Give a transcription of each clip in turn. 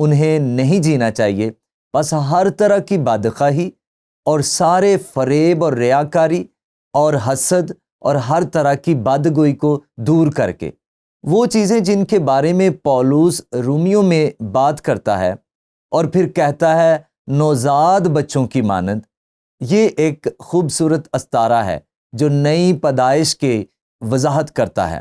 انہیں نہیں جینا چاہیے، بس ہر طرح کی بدخواہی اور سارے فریب اور ریاکاری اور حسد اور ہر طرح کی بدگوئی کو دور کر کے، وہ چیزیں جن کے بارے میں پولس رومیوں میں بات کرتا ہے اور پھر کہتا ہے نوزاد بچوں کی مانند، یہ ایک خوبصورت استارہ ہے جو نئی پیدائش کے وضاحت کرتا ہے۔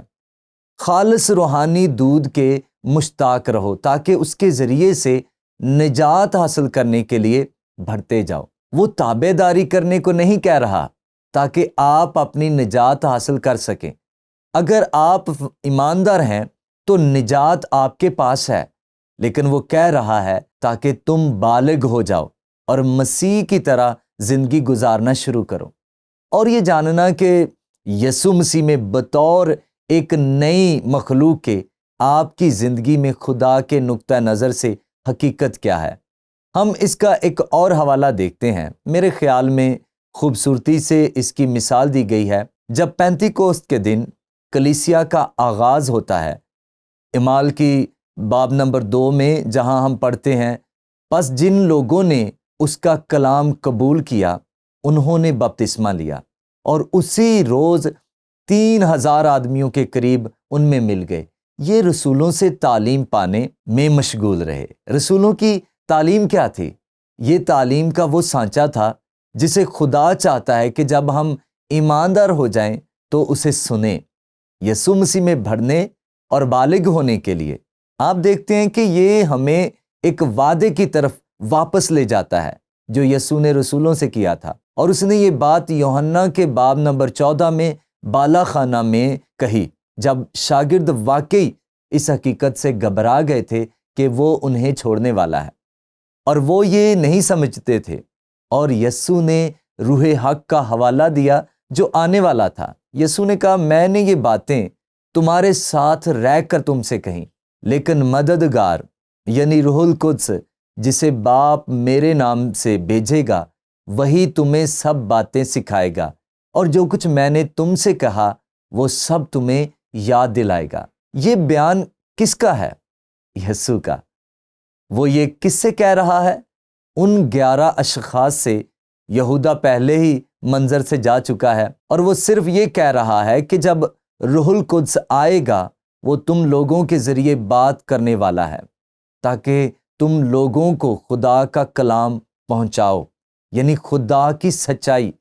خالص روحانی دودھ کے مشتاق رہو تاکہ اس کے ذریعے سے نجات حاصل کرنے کے لیے بڑھتے جاؤ۔ وہ تابع داری کرنے کو نہیں کہہ رہا تاکہ آپ اپنی نجات حاصل کر سکیں۔ اگر آپ ایماندار ہیں تو نجات آپ کے پاس ہے، لیکن وہ کہہ رہا ہے تاکہ تم بالغ ہو جاؤ اور مسیح کی طرح زندگی گزارنا شروع کرو، اور یہ جاننا کہ یسوع مسیح میں بطور ایک نئی مخلوق کے آپ کی زندگی میں خدا کے نقطہ نظر سے حقیقت کیا ہے۔ ہم اس کا ایک اور حوالہ دیکھتے ہیں۔ میرے خیال میں خوبصورتی سے اس کی مثال دی گئی ہے جب پینتیکوست کے دن کلیسیا کا آغاز ہوتا ہے۔ اعمال کی باب نمبر 2 میں جہاں ہم پڑھتے ہیں، پس جن لوگوں نے اس کا کلام قبول کیا انہوں نے بپتسمہ لیا، اور اسی روز 3000 آدمیوں کے قریب ان میں مل گئے۔ یہ رسولوں سے تعلیم پانے میں مشغول رہے۔ رسولوں کی تعلیم کیا تھی؟ یہ تعلیم کا وہ سانچہ تھا جسے خدا چاہتا ہے کہ جب ہم ایماندار ہو جائیں تو اسے سنیں، یسوع مسیح میں بڑھنے اور بالغ ہونے کے لیے۔ آپ دیکھتے ہیں کہ یہ ہمیں ایک وعدے کی طرف واپس لے جاتا ہے جو یسوع نے رسولوں سے کیا تھا، اور اس نے یہ بات یوحنا کے باب نمبر 14 میں بالا خانہ میں کہی، جب شاگرد واقعی اس حقیقت سے گھبرا گئے تھے کہ وہ انہیں چھوڑنے والا ہے، اور وہ یہ نہیں سمجھتے تھے، اور یسوع نے روح حق کا حوالہ دیا جو آنے والا تھا۔ یسوع نے کہا، میں نے یہ باتیں تمہارے ساتھ رہ کر تم سے کہیں، لیکن مددگار یعنی روح القدس جسے باپ میرے نام سے بھیجے گا، وہی تمہیں سب باتیں سکھائے گا، اور جو کچھ میں نے تم سے کہا وہ سب تمہیں یاد دلائے گا۔ یہ بیان کس کا ہے؟ یسوع کا۔ وہ یہ کس سے کہہ رہا ہے؟ ان 11 اشخاص سے۔ یہودا پہلے ہی منظر سے جا چکا ہے، اور وہ صرف یہ کہہ رہا ہے کہ جب روح القدس آئے گا وہ تم لوگوں کے ذریعے بات کرنے والا ہے تاکہ تم لوگوں کو خدا کا کلام پہنچاؤ، یعنی خدا کی سچائی۔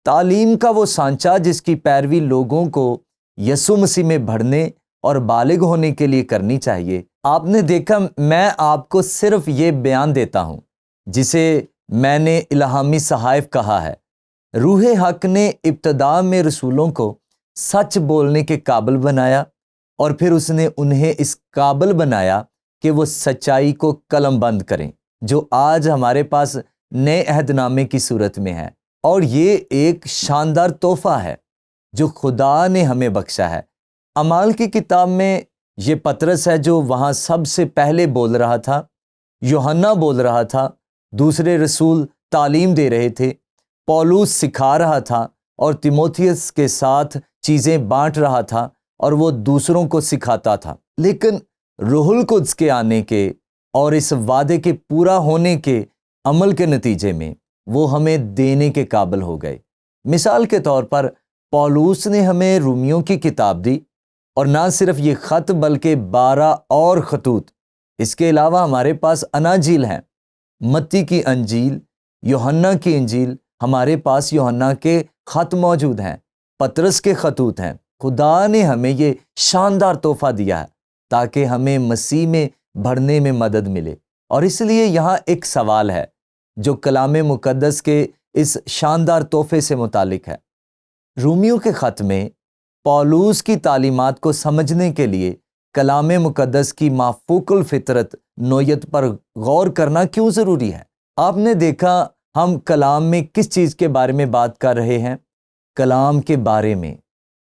تعلیم کا وہ سانچہ جس کی پیروی لوگوں کو یسوع مسیح میں بڑھنے اور بالغ ہونے کے لیے کرنی چاہیے۔ آپ نے دیکھا، میں آپ کو صرف یہ بیان دیتا ہوں جسے میں نے الہامی صحائف کہا ہے۔ روح حق نے ابتدا میں رسولوں کو سچ بولنے کے قابل بنایا، اور پھر اس نے انہیں اس قابل بنایا کہ وہ سچائی کو قلم بند کریں، جو آج ہمارے پاس نئے عہد نامے کی صورت میں ہے، اور یہ ایک شاندار تحفہ ہے جو خدا نے ہمیں بخشا ہے۔ اعمال کی کتاب میں یہ پطرس ہے جو وہاں سب سے پہلے بول رہا تھا، یوحنا بول رہا تھا، دوسرے رسول تعلیم دے رہے تھے، پولس سکھا رہا تھا، اور تیموتھیوس کے ساتھ چیزیں بانٹ رہا تھا، اور وہ دوسروں کو سکھاتا تھا۔ لیکن روح القدس کے آنے کے اور اس وعدے کے پورا ہونے کے عمل کے نتیجے میں وہ ہمیں دینے کے قابل ہو گئے۔ مثال کے طور پر پولس نے ہمیں رومیوں کی کتاب دی، اور نہ صرف یہ خط بلکہ 12 اور خطوط۔ اس کے علاوہ ہمارے پاس اناجیل ہیں، متی کی انجیل، یوحنا کی انجیل، ہمارے پاس یوحنا کے خط موجود ہیں، پطرس کے خطوط ہیں۔ خدا نے ہمیں یہ شاندار تحفہ دیا ہے تاکہ ہمیں مسیح میں بڑھنے میں مدد ملے۔ اور اس لیے یہاں ایک سوال ہے جو کلام مقدس کے اس شاندار تحفے سے متعلق ہے۔ رومیوں کے خط میں پولس کی تعلیمات کو سمجھنے کے لیے کلام مقدس کی مافوق الفطرت نوعیت پر غور کرنا کیوں ضروری ہے؟ آپ نے دیکھا ہم کلام میں کس چیز کے بارے میں بات کر رہے ہیں؟ کلام کے بارے میں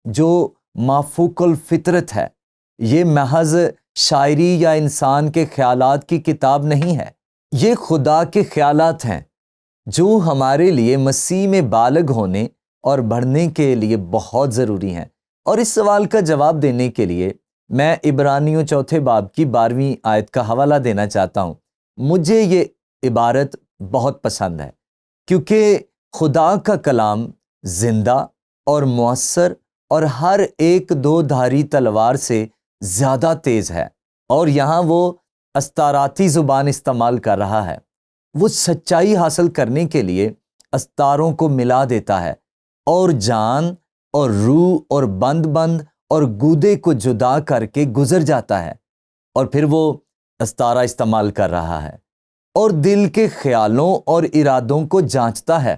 جو مافوق الفطرت ہے۔ یہ محض شاعری یا انسان کے خیالات کی کتاب نہیں ہے، یہ خدا کے خیالات ہیں جو ہمارے لیے مسیح میں بالغ ہونے اور بڑھنے کے لیے بہت ضروری ہیں۔ اور اس سوال کا جواب دینے کے لیے میں عبرانیوں 4 باب کی 12ویں آیت کا حوالہ دینا چاہتا ہوں۔ مجھے یہ عبارت بہت پسند ہے کیونکہ خدا کا کلام زندہ اور مؤثر اور ہر ایک 2 دھاری تلوار سے زیادہ تیز ہے، اور یہاں وہ استاراتی زبان استعمال کر رہا ہے۔ وہ سچائی حاصل کرنے کے لیے استاروں کو ملا دیتا ہے اور جان اور روح اور بند اور گودے کو جدا کر کے گزر جاتا ہے، اور پھر وہ استارہ استعمال کر رہا ہے اور دل کے خیالوں اور ارادوں کو جانچتا ہے،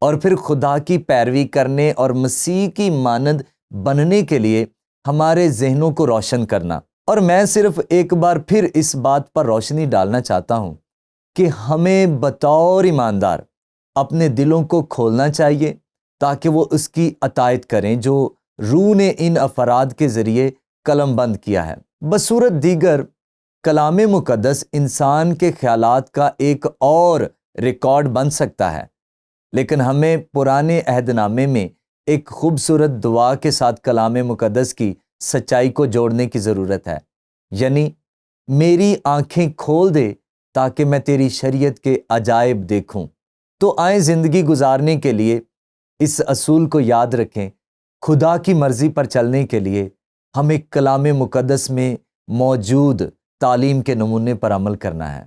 اور پھر خدا کی پیروی کرنے اور مسیح کی مانند بننے کے لیے ہمارے ذہنوں کو روشن کرنا۔ اور میں صرف ایک بار پھر اس بات پر روشنی ڈالنا چاہتا ہوں کہ ہمیں بطور ایماندار اپنے دلوں کو کھولنا چاہیے تاکہ وہ اس کی اطاعت کریں جو روح نے ان افراد کے ذریعے قلم بند کیا ہے۔ بصورت دیگر کلام مقدس انسان کے خیالات کا ایک اور ریکارڈ بن سکتا ہے، لیکن ہمیں پرانے عہد نامے میں ایک خوبصورت دعا کے ساتھ کلام مقدس کی سچائی کو جوڑنے کی ضرورت ہے، یعنی میری آنکھیں کھول دے تاکہ میں تیری شریعت کے عجائب دیکھوں۔ تو آئیں زندگی گزارنے کے لیے اس اصول کو یاد رکھیں، خدا کی مرضی پر چلنے کے لیے ہمیں کلام مقدس میں موجود تعلیم کے نمونے پر عمل کرنا ہے۔